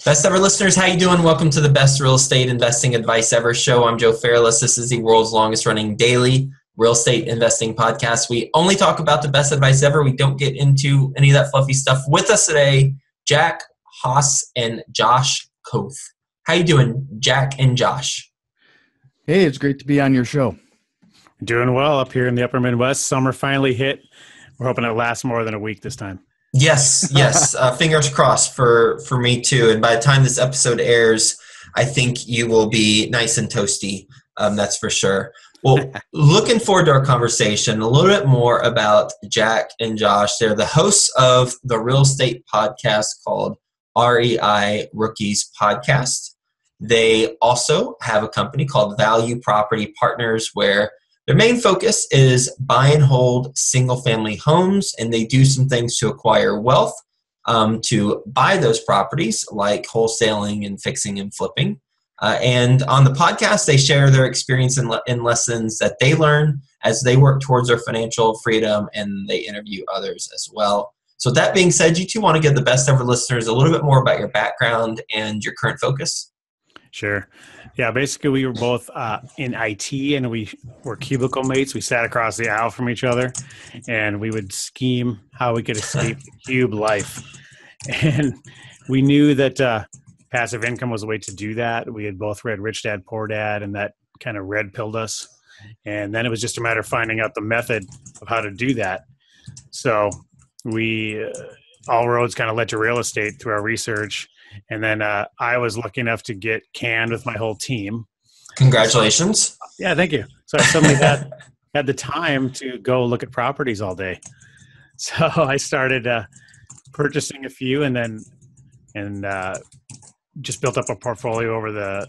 Best ever listeners, how you doing? Welcome to the Best Real Estate Investing Advice Ever show. I'm Joe Fairless. This is the world's longest running daily real estate investing podcast. We only talk about the best advice ever. We don't get into any of that fluffy stuff. With us today, Jack Haas and Josh Koth. How you doing, Jack and Josh? Hey, it's great to be on your show. Doing well up here in the upper Midwest. Summer finally hit. We're hoping it lasts more than a week this time. Yes. Fingers crossed for me too. And by the time this episode airs, I think you will be nice and toasty. That's for sure. Well, looking forward to our conversation. A little bit more about Jack and Josh. They're the hosts of the real estate podcast called REI Rookies Podcast. They also have a company called Value Property Partners where their main focus is buy and hold single-family homes, and they do some things to acquire wealth to buy those properties, like wholesaling and fixing and flipping. And on the podcast, they share their experience and lessons that they learn as they work towards their financial freedom, and they interview others as well. So that being said, you two want to give the best ever listeners a little bit more about your background and your current focus? Sure. Yeah, basically we were both in IT and we were cubicle mates. We sat across the aisle from each other and we would scheme how we could escape the cube life. And we knew that passive income was a way to do that. We had both read Rich Dad, Poor Dad, and that kind of red-pilled us. And then it was just a matter of finding out the method of how to do that. So we, all roads kind of led to real estate through our research. And then I was lucky enough to get canned with my whole team. Congratulations. Yeah, thank you. So I suddenly had the time to go look at properties all day. So I started purchasing a few and just built up a portfolio over the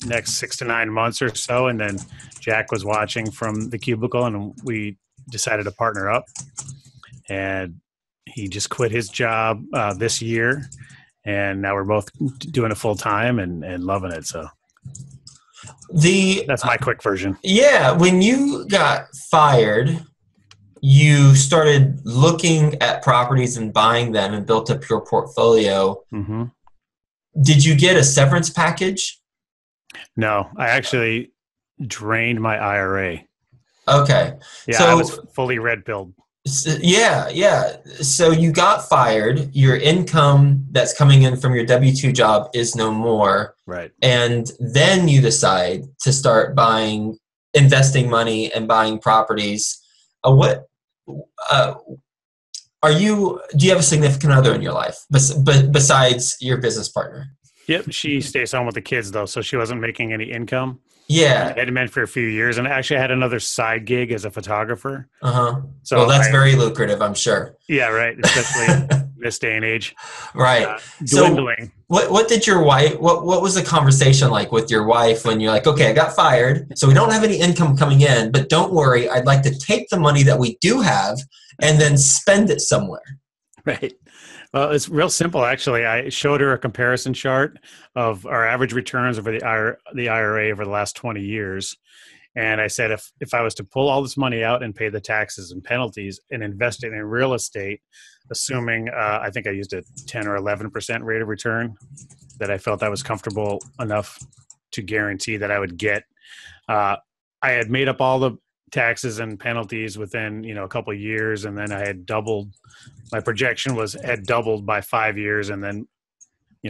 next 6 to 9 months or so. And then Jack was watching from the cubicle and we decided to partner up. And he just quit his job this year. And now we're both doing it full time and loving it. So that's my quick version. Yeah. When you got fired, you started looking at properties and buying them and built up your portfolio. Mm-hmm. Did you get a severance package? No, I actually drained my IRA. Okay. Yeah, so, I was fully red-pilled. Yeah. So you got fired. Your income that's coming in from your W-2 job is no more. Right. And then you decide to start investing money and buying properties. Do you have a significant other in your life besides your business partner? Yep. She stays home with the kids though. So she wasn't making any income. Yeah. I had been for a few years and actually I had another side gig as a photographer. Uh-huh. So well, that's very lucrative, I'm sure. Yeah, right. Especially this day and age. Right. Dwindling. So what did your wife, what was the conversation like with your wife when you're like, okay, I got fired, so we don't have any income coming in, but don't worry, I'd like to take the money that we do have and then spend it somewhere. Right. Well, it's real simple, actually. I showed her a comparison chart of our average returns over the IRA over the last 20 years. And I said, if I was to pull all this money out and pay the taxes and penalties and invest it in real estate, assuming I think I used a 10 or 11% rate of return, that I felt I was comfortable enough to guarantee that I would get. I had made up all the taxes and penalties within a couple of years, and then I had doubled. My projection had doubled by 5 years, and then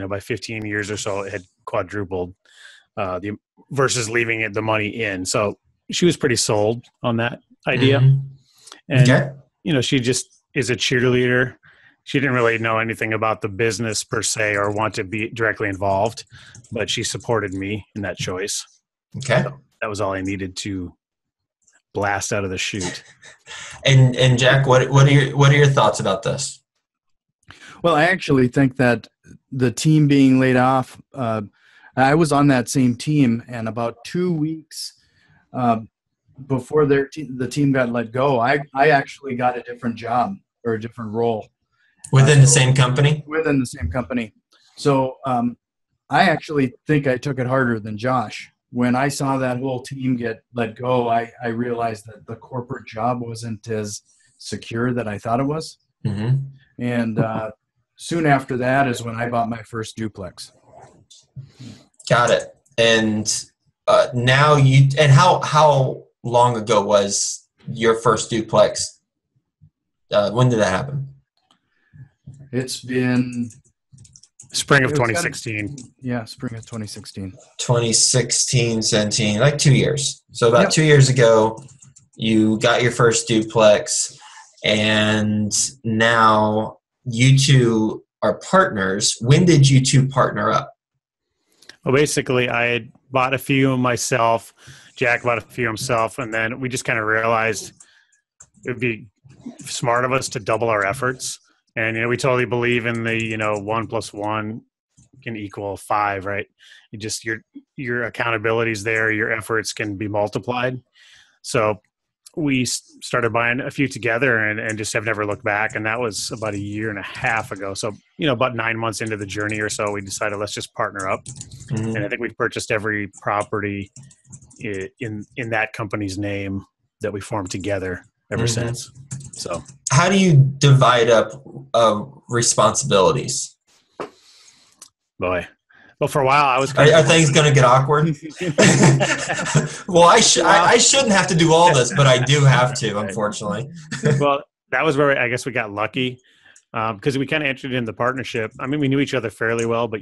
by 15 years or so it had quadrupled versus leaving the money in. So she was pretty sold on that idea. Mm-hmm. And okay. She just is a cheerleader. She didn't really know anything about the business per se or want to be directly involved, but she supported me in that choice. Okay. So that was all I needed to blast out of the chute. And Jack, what are your thoughts about this? Well, I actually think that the team being laid off, I was on that same team, and about 2 weeks before the team got let go, I actually got a different job or a different role. Within the same company? Within the same company. So I actually think I took it harder than Josh. When I saw that whole team get let go, I realized that the corporate job wasn't as secure that I thought it was. Mm-hmm. And soon after that is when I bought my first duplex. Got it. And now how long ago was your first duplex? When did that happen? It's been spring of 2016. Spring of 2016. 2016, 17, like 2 years. So about 2 years ago, you got your first duplex, and now you two are partners. When did you two partner up? Well, basically, I had bought a few myself. Jack bought a few himself, and then we just kind of realized it would be smart of us to double our efforts. And we totally believe in the 1 + 1 can equal 5, right? You just your accountability is there, your efforts can be multiplied. So we started buying a few together and just have never looked back. And that was about 1.5 years ago. So, about 9 months into the journey or so, we decided let's just partner up. Mm-hmm. And I think we've purchased every property in that company's name that we formed together ever since. So how do you divide up responsibilities? Boy. Well, for a while, I was. Are things going to get awkward? Well, I shouldn't have to do all this, but I do have to, unfortunately. Well, that was where I guess we got lucky because we kind of entered in the partnership. I mean, we knew each other fairly well, but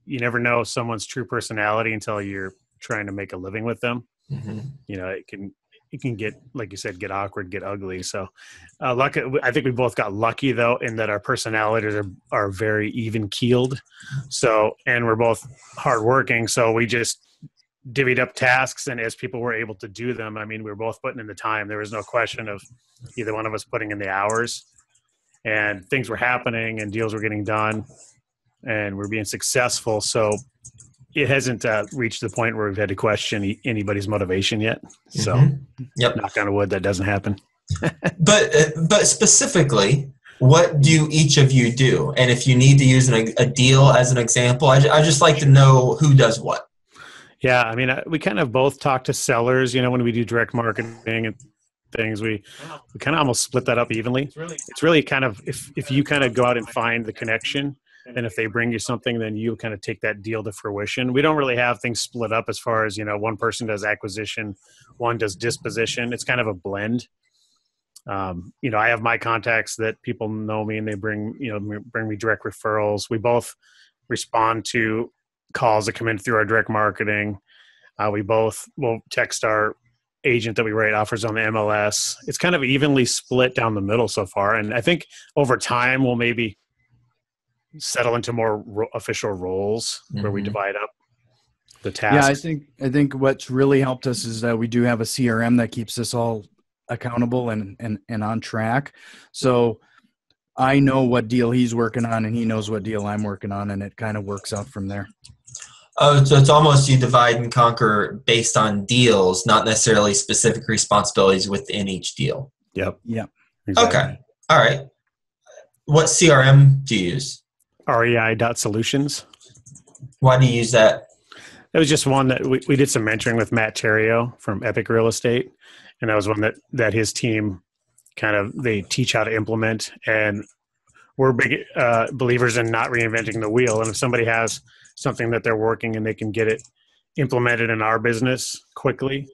you never know someone's true personality until you're trying to make a living with them. Mm-hmm. It can get, like you said, get awkward, get ugly. So lucky, I think we both got lucky, though, in that our personalities are very even keeled. So, and we're both hardworking. So we just divvied up tasks. And as people were able to do them, I mean, we were both putting in the time. There was no question of either one of us putting in the hours. And things were happening and deals were getting done. And we're being successful. So it hasn't reached the point where we've had to question anybody's motivation yet. So, knock on wood, that doesn't happen. But specifically, what do each of you do? And if you need to use a deal as an example, I just like to know who does what. Yeah, I mean, we kind of both talk to sellers. When we do direct marketing and things, we kind of almost split that up evenly. It's really kind of if you kind of go out and find the connection. And if they bring you something, then you kind of take that deal to fruition. We don't really have things split up as far as, one person does acquisition, one does disposition. It's kind of a blend. I have my contacts that people know me and they bring me direct referrals. We both respond to calls that come in through our direct marketing. We both will text our agent that we write offers on the MLS. It's kind of evenly split down the middle so far. And I think over time we'll maybe settle into more official roles where we divide up the tasks. Yeah, I think what's really helped us is that we do have a CRM that keeps us all accountable and on track. So I know what deal he's working on and he knows what deal I'm working on, and it kind of works out from there. Oh, so it's almost you divide and conquer based on deals, not necessarily specific responsibilities within each deal. Yep. Exactly. Okay. All right. What CRM do you use? REI.solutions. Why do you use that? It was just one that we did some mentoring with Matt Terrio from Epic Real Estate. And that was one that his team they teach how to implement. And we're big believers in not reinventing the wheel. And if somebody has something that they're working and they can get it implemented in our business quickly,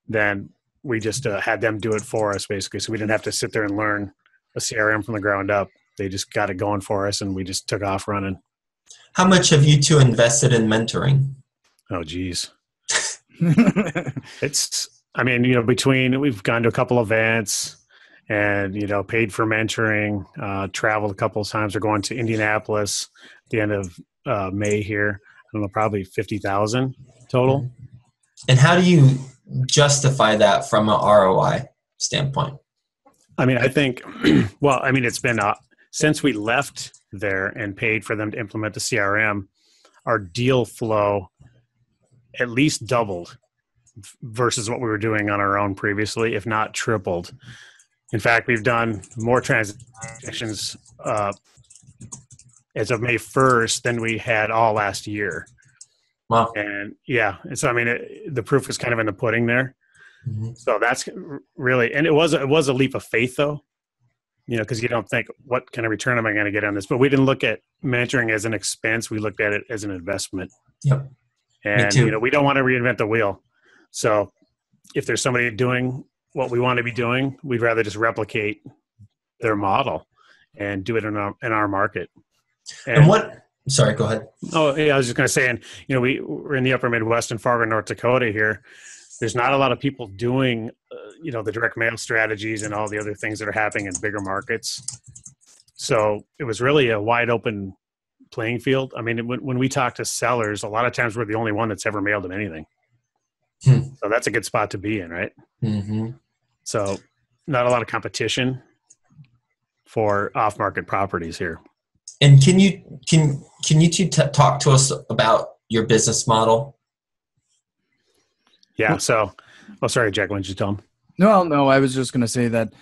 then we just had them do it for us, basically. So we didn't have to sit there and learn a CRM from the ground up. They just got it going for us, and we just took off running. How much have you two invested in mentoring? Oh, geez. We've gone to a couple events and, paid for mentoring, traveled a couple of times. We're going to Indianapolis at the end of May here. I don't know, probably 50,000 total. And how do you justify that from an ROI standpoint? I mean, I think, it's been since we left there and paid for them to implement the CRM, our deal flow at least doubled versus what we were doing on our own previously, if not tripled. In fact, we've done more transactions as of May 1st than we had all last year. Wow. And so the proof is kind of in the pudding there. Mm-hmm. So that's really, and it was a leap of faith though. because you don't think, what kind of return am I going to get on this? But we didn't look at mentoring as an expense. We looked at it as an investment. Yep. And, we don't want to reinvent the wheel. So if there's somebody doing what we want to be doing, we'd rather just replicate their model and do it in our market. Sorry, go ahead. Oh, yeah, I was just going to say, and, we're in the upper Midwest in Fargo, North Dakota here. There's not a lot of people doing, the direct mail strategies and all the other things that are happening in bigger markets. So it was really a wide open playing field. I mean, when we talk to sellers, a lot of times we're the only one that's ever mailed them anything. So that's a good spot to be in, right? Mm-hmm. So not a lot of competition for off-market properties here. And can you two talk to us about your business model? Yeah. So, sorry, Jack. Why don't you tell him? No. I was just going to say that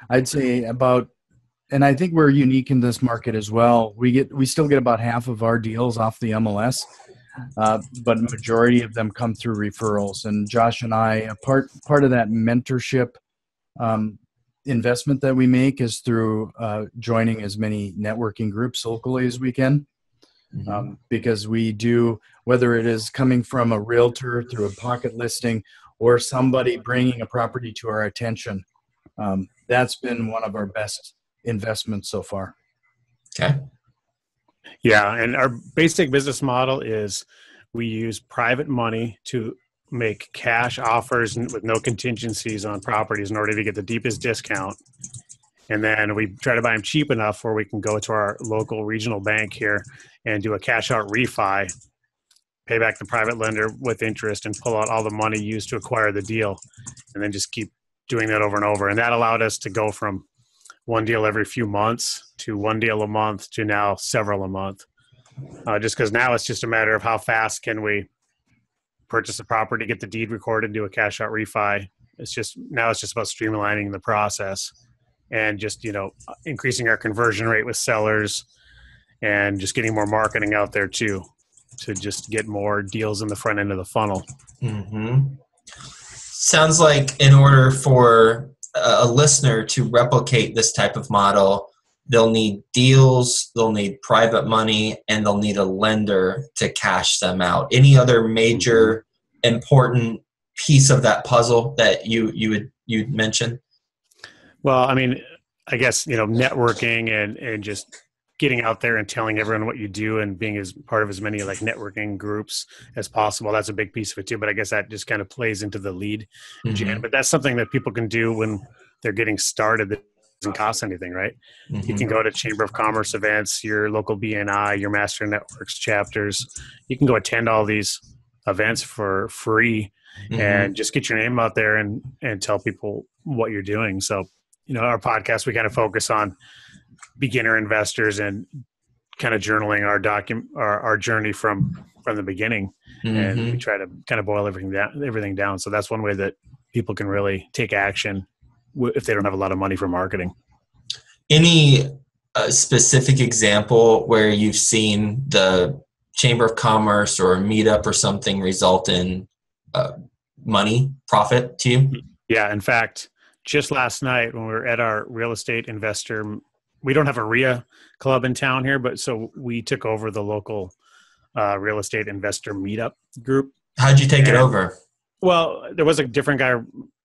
I'd say about, and I think we're unique in this market as well. We still get about half of our deals off the MLS, but a majority of them come through referrals. And Josh and I, part of that mentorship investment that we make is through joining as many networking groups locally as we can. Because we do, whether it is coming from a realtor through a pocket listing or somebody bringing a property to our attention, that's been one of our best investments so far. Okay. Yeah. And our basic business model is we use private money to make cash offers with no contingencies on properties in order to get the deepest discount. And then we try to buy them cheap enough where we can go to our local regional bank here and do a cash out refi, pay back the private lender with interest, and pull out all the money used to acquire the deal, and then just keep doing that over and over. And that allowed us to go from one deal every few months to one deal a month to now several a month. Just because now it's just a matter of how fast can we purchase a property, get the deed recorded, do a cash out refi. It's just about streamlining the process. And just, increasing our conversion rate with sellers and just getting more marketing out there too, to just get more deals in the front end of the funnel. Mm-hmm. Sounds like in order for a listener to replicate this type of model, they'll need deals, they'll need private money, and they'll need a lender to cash them out. Any other major important piece of that puzzle that you'd mention? Well, I mean, I guess, networking and just getting out there and telling everyone what you do and being as part of as many like networking groups as possible. That's a big piece of it too. But I guess that just kind of plays into the lead gen. But that's something that people can do when they're getting started that doesn't cost anything, right? You can go to Chamber of Commerce events, your local BNI, your Master Networks chapters. You can go attend all these events for free and just get your name out there and tell people what you're doing. So, our podcast, we kind of focus on beginner investors and kind of journaling our journey from the beginning. And we try to kind of boil everything down. So that's one way that people can really take action if they don't have a lot of money for marketing. Any specific example where you've seen the Chamber of Commerce or a meetup or something result in profit to you? Yeah. In fact, just last night when we were at our real estate investor, we don't have a REI club in town here, but so we took over the local real estate investor meetup group. How'd you take it over? Well, there was a different guy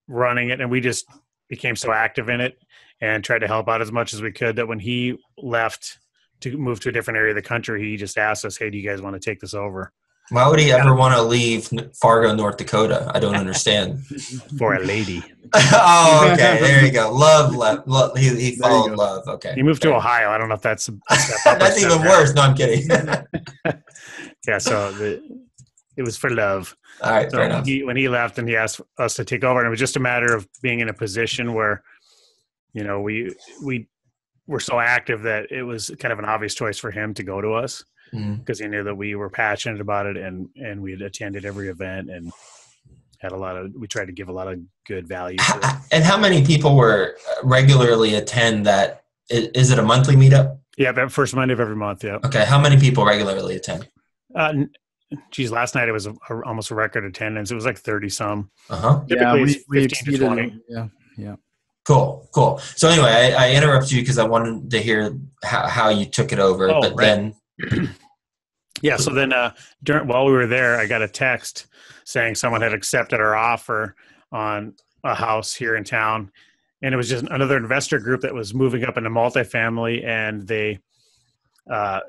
running it, and we just became so active in it and tried to help out as much as we could that when he left to move to a different area of the country, he just asked us, "Hey, do you guys want to take this over?" Why would he ever want to leave Fargo, North Dakota? I don't understand. For a lady. Oh, okay. There you go. Love. He followed love. Okay. He moved to Ohio. I don't know if that's that's even worse. No, I'm kidding. Yeah. So it was for love. All right. So fair enough. when he left and he asked us to take over, and it was just a matter of being in a position where, we were so active that it was kind of an obvious choice for him to go to us. Because he knew that we were passionate about it and we had attended every event and had we tried to give a lot of good value to it. And how many people were regularly attend that? Is it a monthly meetup? Yeah, that first Monday of every month. Yeah. Okay. How many people regularly attend? Last night it was almost a record attendance. It was like 30 some. Uh-huh. Typically we it's 15 to 20. Yeah. Cool. So anyway, I interrupted you because I wanted to hear how you took it over. Oh, but right. then, Yeah. So then while we were there, I got a text saying someone had accepted our offer on a house here in town. And it was just another investor group that was moving up into multifamily, and they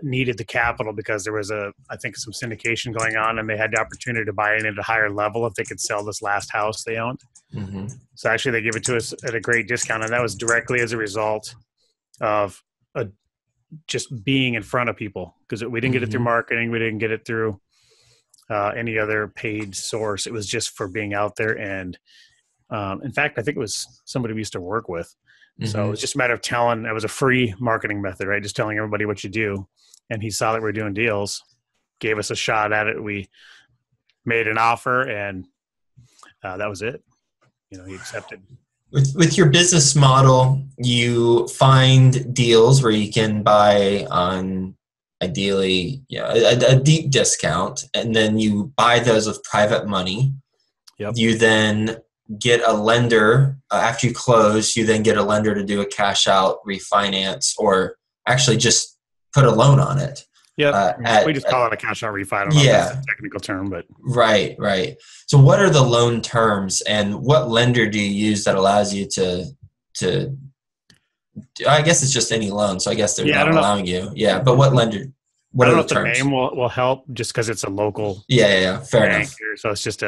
needed the capital because there was I think some syndication going on, and they had the opportunity to buy in at a higher level if they could sell this last house they owned. mm-hmm. So actually they gave it to us at a great discount. And that was directly as a result of just being in front of people, because we didn't get it through marketing. We didn't get it through any other paid source. It was just for being out there. And in fact, I think it was somebody we used to work with. So it was just a matter of telling. It was a free marketing method, right? Just telling everybody what you do. And he saw that we were doing deals, gave us a shot at it. We made an offer, and that was it. He accepted. With your business model, you find deals where you can buy on ideally a deep discount, and then you buy those with private money. Yep. You then get a lender after you close. You then get a lender to do a cash out refinance, or actually just put a loan on it. Yeah, we just call it a cash out refi. I don't know if that's a technical term, but right. So, what are the loan terms, and what lender do you use that allows you to? I guess it's just any loan. So I guess they're not allowing you. Yeah, but what lender? What I don't know the if terms? the name will help, just because it's a local. Yeah. Fair enough. Here, so it's just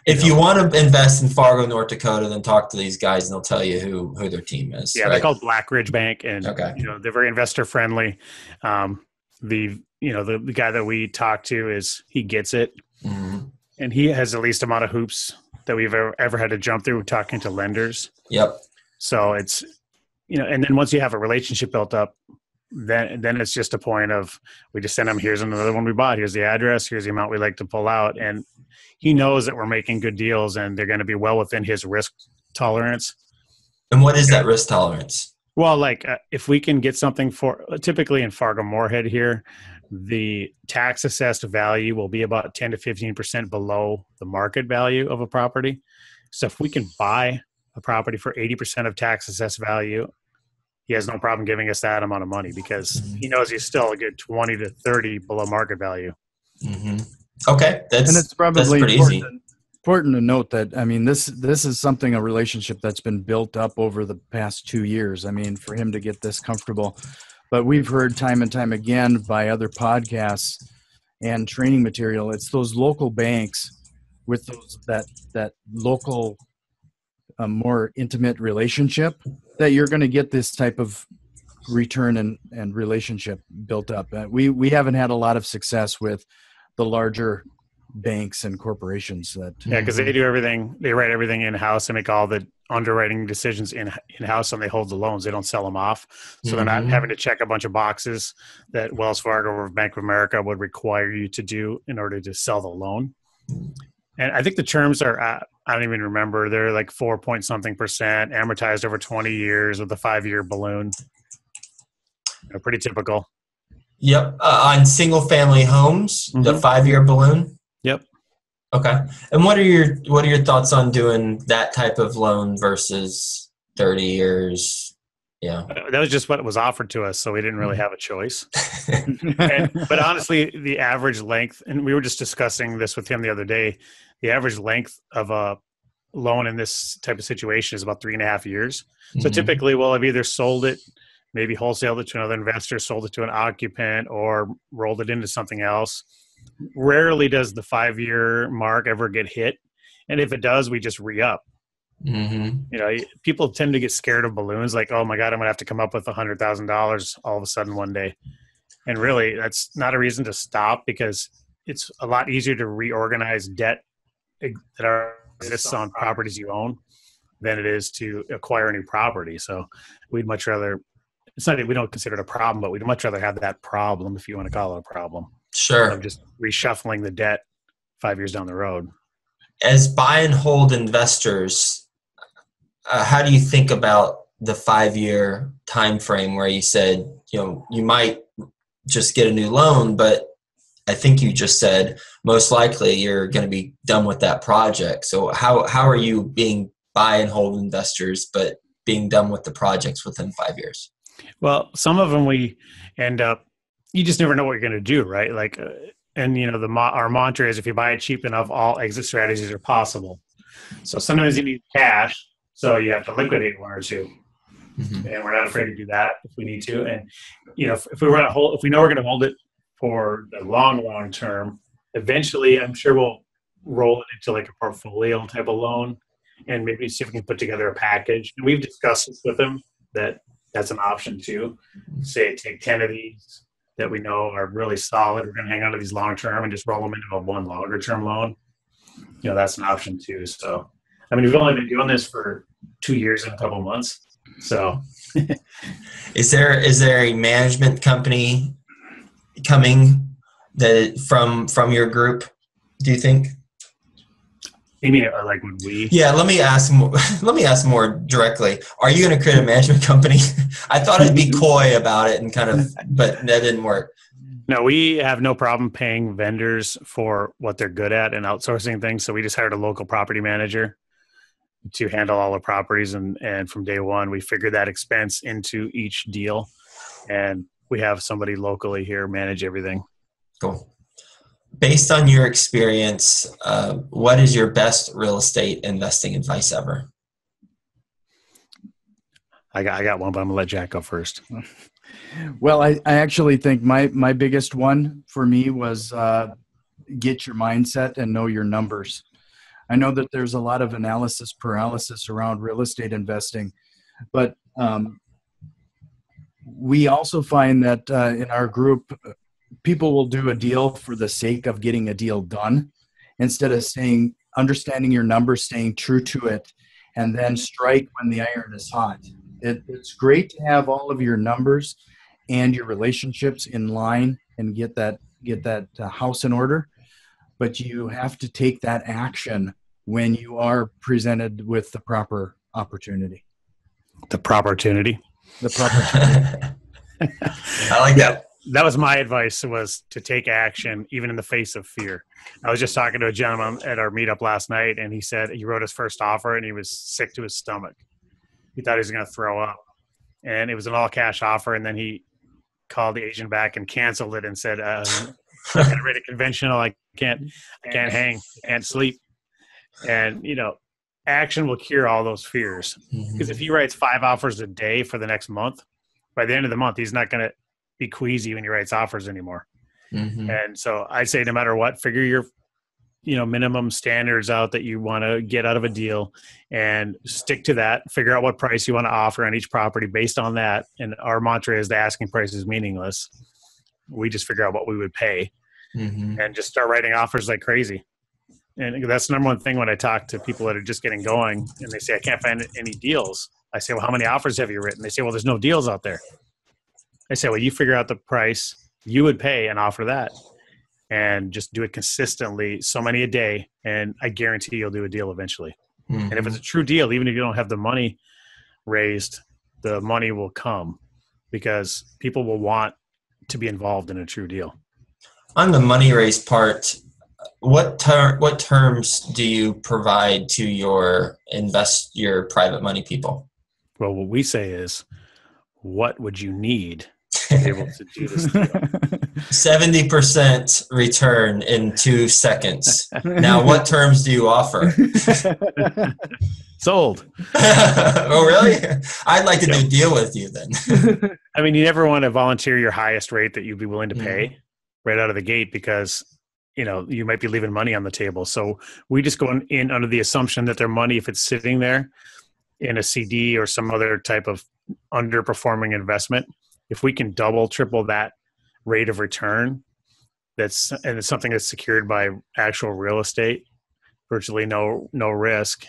If you want to invest in Fargo, North Dakota, then talk to these guys, and they'll tell you who their team is. Yeah, right? they're called Black Ridge Bank, and they're very investor friendly. The guy that we talk to he gets it, and he has the least amount of hoops that we've ever had to jump through talking to lenders. Yep. So it's and then once you have a relationship built up, then it's just a point of, we just send him, here's another one we bought, here's the address, here's the amount we like to pull out, and he knows that we're making good deals and they're going to be well within his risk tolerance. And what is that risk tolerance? Well, if we can get something typically in Fargo Moorhead here, the tax assessed value will be about 10 to 15% below the market value of a property. So if we can buy a property for 80% of tax assessed value, he has no problem giving us that amount of money, because he knows he's still a good 20 to 30 below market value. Mm-hmm. Okay. And it's probably pretty easy. Important to note that, this is a relationship that's been built up over the past 2 years. For him to get this comfortable, but we've heard time and time again by other podcasts and training material, it's those local banks with that local, more intimate relationship that you're going to get this type of return and relationship built up. We haven't had a lot of success with the larger banks and corporations because they do everything. They write everything in-house and make all the underwriting decisions in-house, and they hold the loans. They don't sell them off. So they're not having to check a bunch of boxes that Wells Fargo or Bank of America would require you to do in order to sell the loan. And I think the terms are, I don't even remember, they're like 4-point-something percent amortized over 20 years with a 5-year balloon. Pretty typical. Yep. On single family homes, the 5-year balloon. Yep. Okay. And what are your thoughts on doing that type of loan versus 30 years? Yeah. That was just what was offered to us, so we didn't really have a choice. But honestly, the average length, and we were just discussing this with him the other day, the average length of a loan in this type of situation is about 3.5 years. So typically we'll have either sold it, maybe wholesaled it to another investor, sold it to an occupant, or rolled it into something else. Rarely does the 5-year mark ever get hit. And if it does, we just re-up. People tend to get scared of balloons, like, oh my God, I'm going to have to come up with $100,000 all of a sudden one day. And really, that's not a reason to stop, because it's a lot easier to reorganize debt that exists on properties you own than it is to acquire a new property. So we'd much rather, it's not that we don't consider it a problem, but we'd much rather have that problem, if you want to call it a problem. Sure. Of just reshuffling the debt 5 years down the road. As buy and hold investors, how do you think about the 5-year time frame where you said, you might just get a new loan, but I think you just said most likely you're going to be done with that project. So how are you being buy and hold investors, but being done with the projects within 5 years? Well, some of them we end up, you just never know what you're going to do, right? Like, and you know, our mantra is if you buy it cheap enough, all exit strategies are possible. So sometimes you need cash, so you have to liquidate one or two. Mm-hmm. And we're not afraid to do that if we need to. And you know, if we know we're going to hold it for the long term, eventually I'm sure we'll roll it into like a portfolio type of loan, and maybe see if we can put together a package. And we've discussed this with them that's an option too. Say take 10 of these that we know are really solid. We're going to hang on to these long term and just roll them into one longer term loan. You know, that's an option too. So, I mean, we've only been doing this for 2 years and a couple of months. So, is there a management company coming from your group, do you think? You mean like would we? Yeah, let me ask more directly. Are you going to create a management company? I thought I'd be coy about it and but that didn't work. No, we have no problem paying vendors for what they're good at and outsourcing things. So we just hired a local property manager to handle all the properties. And from day one, we figured that expense into each deal. And we have somebody locally here manage everything. Cool. Based on your experience, what is your best real estate investing advice ever? I got one, but I'm going to let Jack go first. Well, I actually think my biggest one for me was get your mindset and know your numbers. I know that there's a lot of analysis paralysis around real estate investing, but we also find that in our group, people will do a deal for the sake of getting a deal done instead of understanding your numbers, staying true to it, and then strike when the iron is hot. It's great to have all of your numbers and your relationships in line and get that house in order, but you have to take that action when you are presented with the proper opportunity. The proper opportunity. I like that. That was my advice, was to take action even in the face of fear. I was just talking to a gentleman at our meetup last night, and he said he wrote his first offer and he was sick to his stomach. He thought he was going to throw up, and it was an all cash offer. And then he called the agent back and canceled it and said, I got to rate it conventional. I can't hang, I can't sleep. And, you know, action will cure all those fears. Because if he writes 5 offers a day for the next month, by the end of the month, he's not going to be queasy when he writes offers anymore. And so I say, no matter what, figure your, minimum standards out that you want to get out of a deal and stick to that. Figure out what price you want to offer on each property based on that. And our mantra is the asking price is meaningless. We just figure out what we would pay and just start writing offers like crazy. And that's the number one thing when I talk to people that are just getting going and they say, I can't find any deals. I say, well, how many offers have you written? They say, well, there's no deals out there. I say, well, you figure out the price you would pay and offer that and just do it consistently, so many a day, and I guarantee you'll do a deal eventually. And if it's a true deal, even if you don't have the money raised, the money will come because people will want to be involved in a true deal. On the money raised part, what terms do you provide to your private money people? Well, what we say is, what would you need to be able to do this deal? 70% return in 2 seconds. Now, what terms do you offer? Sold. Oh, really? I'd like to do a deal with you then. I mean, you never want to volunteer your highest rate that you'd be willing to pay right out of the gate because, you might be leaving money on the table. So we just go in under the assumption that their money, if it's sitting there in a CD or some other type of underperforming investment, if we can double, triple that rate of return, and it's something that's secured by actual real estate, virtually no risk.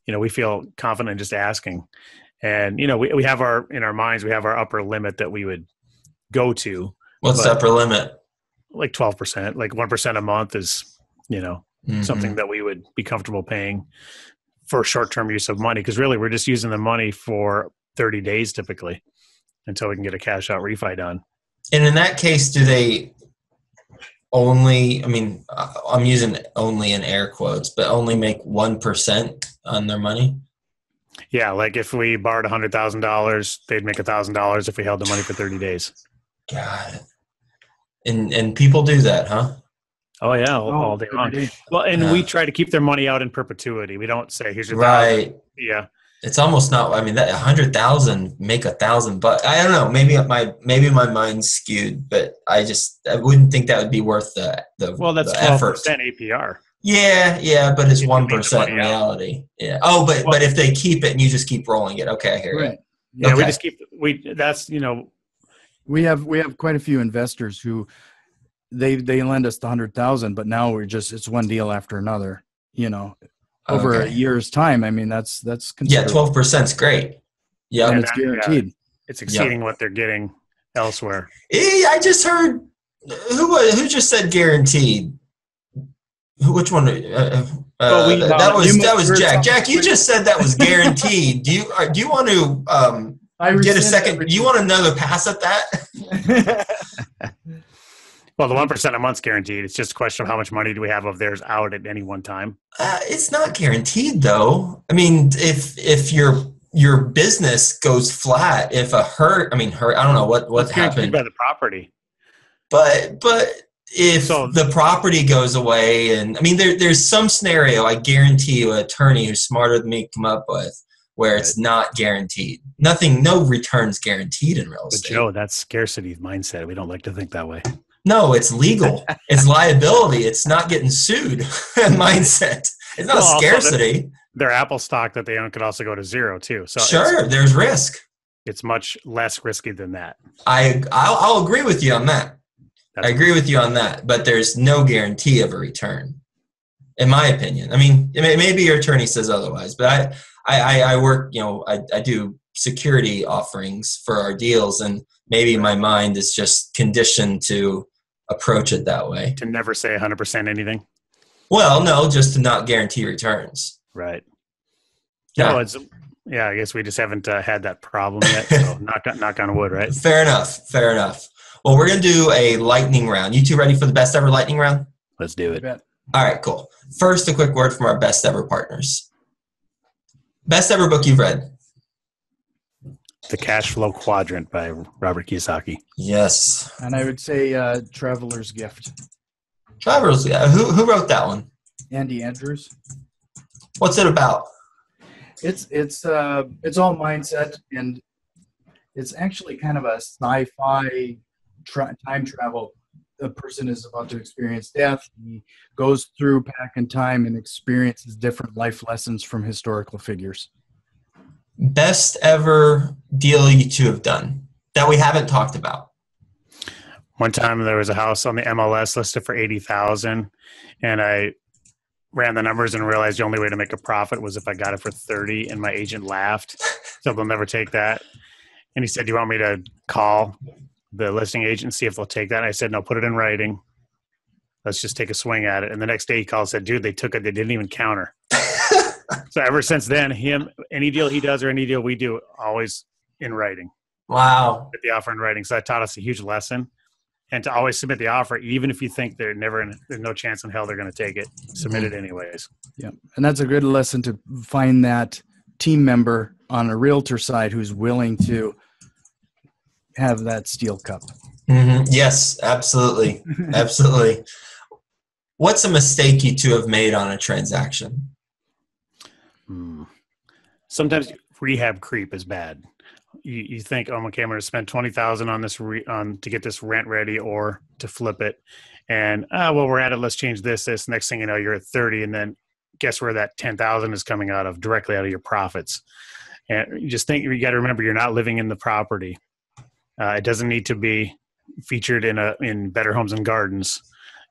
We feel confident just asking. And, we have in our minds, we have our upper limit that we would go to. What's the upper limit? Like 12%, like 1% a month is, something that we would be comfortable paying for short-term use of money. Because really we're just using the money for 30 days typically until we can get a cash out refi done. And in that case, do they only, I'm using only in air quotes, but only make 1% on their money? Yeah, like if we borrowed $100,000, they'd make $1,000 if we held the money for 30 days. God. And people do that, huh? Oh yeah, all day every long. day. Well, and we try to keep their money out in perpetuity. We don't say, "Here's your thousand." Right. Yeah, It's almost not. I mean, that 100,000 make 1,000, but I don't know. Maybe my mind's skewed, but I wouldn't think that would be worth well, that's the 12% effort. APR. Yeah, but it's If you leave the 1% in money out. reality. Yeah. Oh, but Well, if they keep it and you just keep rolling it, okay, I hear you. Right. yeah, Okay. we just keep That's We have quite a few investors who they lend us the 100,000, but now it's one deal after another. Over a Okay. year's time. I mean, that's Yeah, considerable. 12% is great. Yeah. And and it's that- yeah, guaranteed. it's exceeding what they're getting elsewhere. I just heard who just said guaranteed. Which one? Well, that you must was heard Jack. something. Jack, you just said that was guaranteed. Do you want to get a second? Do you want another pass at that? Well, the 1% a month's guaranteed. It's just a question of how much money do we have of theirs out at any one time. It's not guaranteed, though. I mean, if your business goes flat, if I don't know what It's guaranteed happened, by the property. but if the property goes away, and I mean, there's some scenario I guarantee you, an attorney who's smarter than me come up with where it's not guaranteed. No return's guaranteed in real But estate. Joe, that's scarcity mindset. We don't like to think that way. No, it's legal. It's liability. It's not getting sued. Mindset. It's not scarcity. Their Apple stock that they own could also go to zero too. So sure, there's risk. It's much less risky than that. I'll agree with you on that. I agree with you on that, but there's no guarantee of a return, in my opinion. I mean, maybe your attorney says otherwise, but I work, I do security offerings for our deals, and maybe my mind is just conditioned to approach it that way. To never say 100% anything? Well, no, just to not guarantee returns. Right. Yeah. No, I guess we just haven't had that problem yet, so knock on wood, right? Fair enough. Well, we're going to do a lightning round. You two ready for the best ever lightning round? Let's do it. All right, cool. First, a quick word from our best ever partners. Best ever book you've read? The Cash Flow Quadrant by Robert Kiyosaki. Yes. And I would say Traveler's Gift. Traveler's Gift. Who wrote that one? Andy Andrews. What's it about? It's all mindset, and it's actually kind of a sci-fi time travel. A person is about to experience death. He goes through back in time and experiences different life lessons from historical figures. Best ever deal you two have done that we haven't talked about? One time there was a house on the MLS listed for $80,000, and I ran the numbers and realized the only way to make a profit was if I got it for 30, and my agent laughed. So they'll never take that. And he said, "Do you want me to call the listing agent and see if they'll take that?" And I said, "No, put it in writing. Let's just take a swing at it." And the next day he called and said, "Dude, they took it. They didn't even counter." So ever since then, any deal he does or any deal we do, always in writing. Wow. Get the offer in writing. So that taught us a huge lesson. And to always submit the offer, even if you think there's no chance in hell they're going to take it, submit it anyways. Yeah, and that's a good lesson to find that team member on a realtor side who's willing to have that steel cup. Mm-hmm. Yes, absolutely. Absolutely. What's a mistake you two have made on a transaction? Sometimes rehab creep is bad. You think, "Oh, okay, I'm going to spend $20,000 on this to get this rent ready or to flip it," and well, we're at it. Let's change this. Next thing you know, you're at 30, and then guess where that 10,000 is coming out of? Directly out of your profits. And you just think, you got to remember, you're not living in the property. It doesn't need to be featured in Better Homes and Gardens.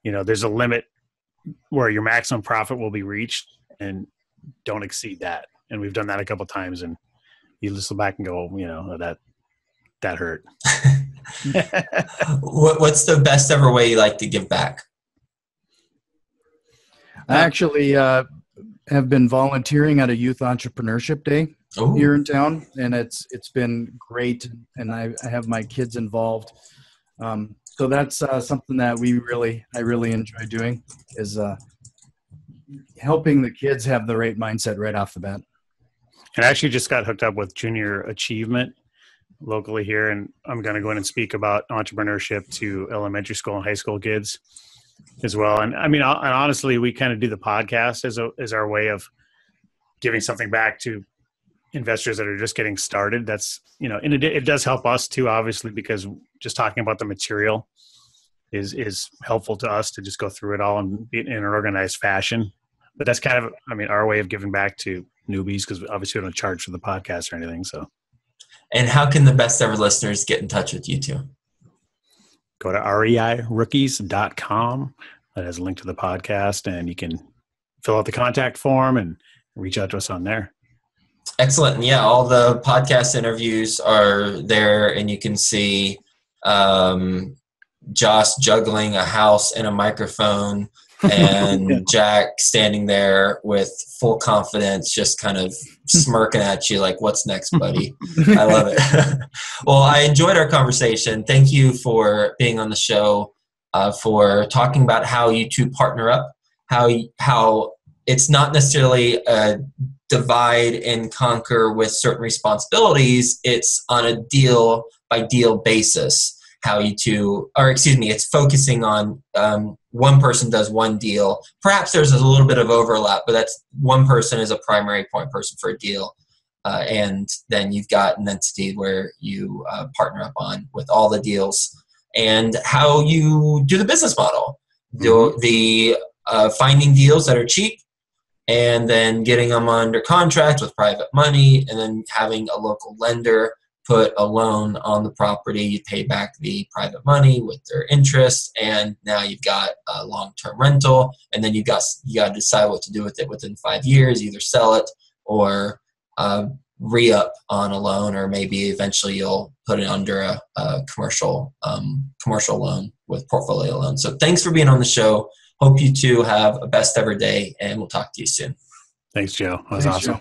There's a limit where your maximum profit will be reached, and don't exceed that. And we've done that a couple of times, and you just look back and go, that hurt. What's the best ever way you like to give back? I actually have been volunteering at a youth entrepreneurship day here in town, and it's been great. And I have my kids involved, so that's something that I really enjoy doing, is helping the kids have the right mindset right off the bat. And I actually just got hooked up with Junior Achievement locally here, and I'm going to go in and speak about entrepreneurship to elementary school and high school kids as well. And I mean, and honestly, we kind of do the podcast as our way of giving something back to investors that are just getting started. That's, and it does help us too, obviously, because just talking about the material is helpful to us to just go through it all and be in an organized fashion. But that's kind of, our way of giving back to newbies, because obviously we don't charge for the podcast or anything. So, and how can the best ever listeners get in touch with you two? Go to reirookies.com. That has a link to the podcast, and you can fill out the contact form and reach out to us on there. Excellent. And yeah, all the podcast interviews are there, and you can see Josh juggling a house and a microphone, and Jack standing there with full confidence, just kind of smirking at you like, what's next, buddy? I love it. Well, I enjoyed our conversation. Thank you for being on the show, for talking about how you two partner up, how it's not necessarily a divide and conquer with certain responsibilities. It's on a deal by deal basis. It's focusing on one person does one deal. Perhaps there's a little bit of overlap, but that's one person is a primary point person for a deal. And then you've got an entity where you partner up on with all the deals, and how you do the business model. The finding deals that are cheap, and then getting them under contract with private money, and then having a local lender put a loan on the property. You pay back the private money with their interest, and now you've got a long-term rental, and then you got to decide what to do with it within 5 years. Either sell it or re-up on a loan, or maybe eventually you'll put it under a commercial loan with portfolio loan. So thanks for being on the show. Hope you two have a best ever day, and we'll talk to you soon. Thanks, Joe. That was awesome. Joe.